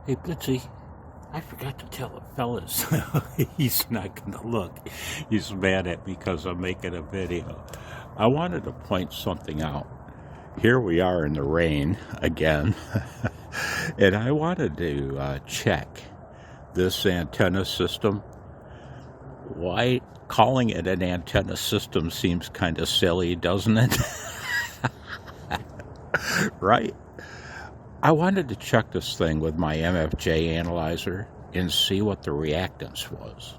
Hey, Blitzy, I forgot to tell the fellas. He's not going to look. He's mad at me because I'm making a video. I wanted to point something out. Here we are in the rain again. And I wanted to check this antenna system. Why calling it an antenna system seems kind of silly, doesn't it? Right? I wanted to check this thing with my MFJ analyzer and see what the reactance was.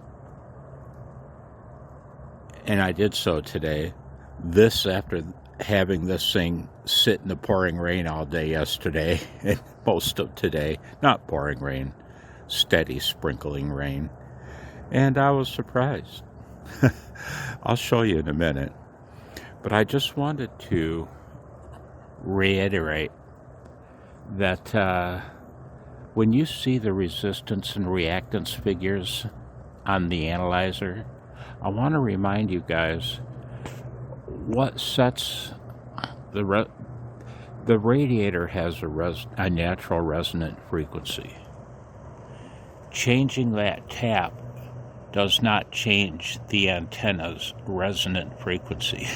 And I did so today. This after having this thing sit in the pouring rain all day yesterday and most of today. Not pouring rain, steady sprinkling rain. And I was surprised. I'll show you in a minute. But I just wanted to reiterate that when you see the resistance and reactance figures on the analyzer, I want to remind you guys what sets the radiator has a natural resonant frequency. Changing that tap does not change the antenna's resonant frequency.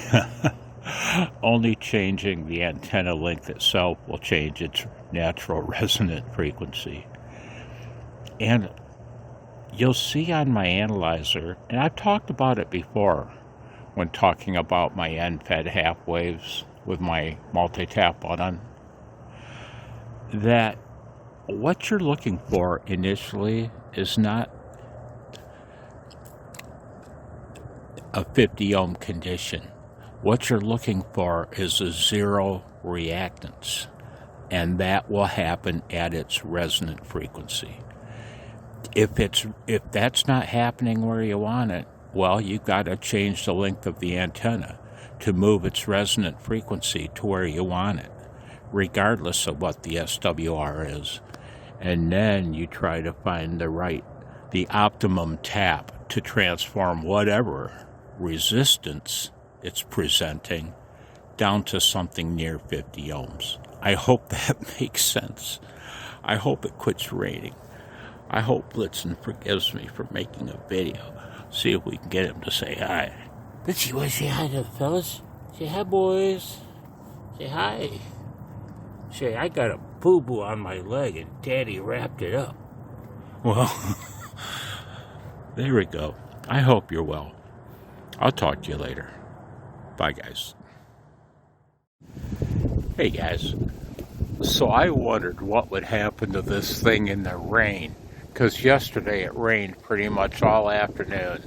Only changing the antenna length itself will change its natural resonant frequency. And you'll see on my analyzer, and I've talked about it before when talking about my end-fed half waves with my multi-tap UNUN, that what you're looking for initially is not a 50 ohm condition. What you're looking for is a zero reactance, and that will happen at its resonant frequency. If that's not happening where you want it, well, you've got to change the length of the antenna to move its resonant frequency to where you want it, regardless of what the SWR is. And then you try to find the optimum tap to transform whatever resistance it's presenting down to something near 50 ohms. I hope that makes sense. I hope it quits raining. I hope Blitzen forgives me for making a video. See if we can get him to say hi. Blitzy, you want to say hi to the fellas? Say hi, boys. Say hi. Say, I got a boo-boo on my leg and Daddy wrapped it up. Well, there we go. I hope you're well. I'll talk to you later. Bye, guys. Hey, guys. So I wondered what would happen to this thing in the rain, because yesterday it rained pretty much all afternoon,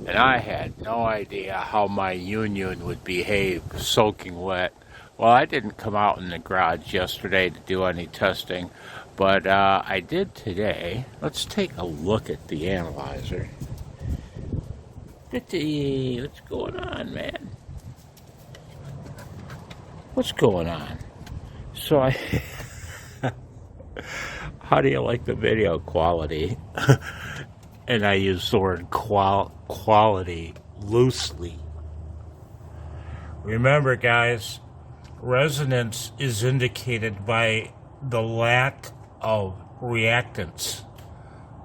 and I had no idea how my UNUN would behave soaking wet. Well, I didn't come out in the garage yesterday to do any testing, but I did today. Let's take a look at the analyzer. What's going on, man? What's going on? So how do you like the video quality? And I use the word quality loosely. Remember, guys, resonance is indicated by the lack of reactance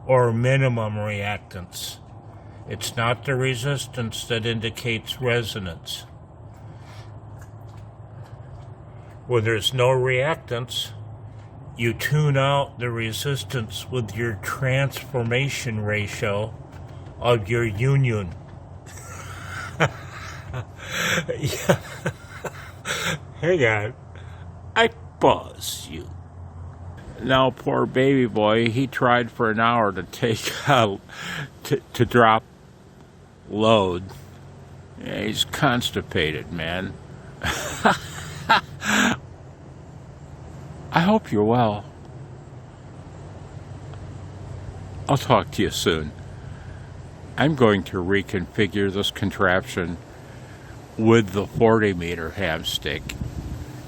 or minimum reactance. It's not the resistance that indicates resonance. When there's no reactance, you tune out the resistance with your transformation ratio of your UNUN. Yeah. Hang on. I pause you. Now, poor baby boy, he tried for an hour to take out, to drop load. Yeah, he's constipated, man. I hope you're well. I'll talk to you soon. I'm going to reconfigure this contraption with the 40 meter hamstick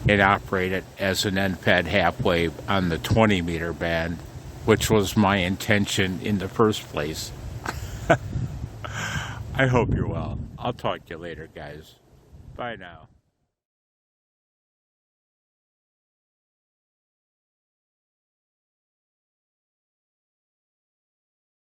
and operate it as an end-fed half wave on the 20 meter band, which was my intention in the first place. I hope you're well. I'll talk to you later, guys. Bye now.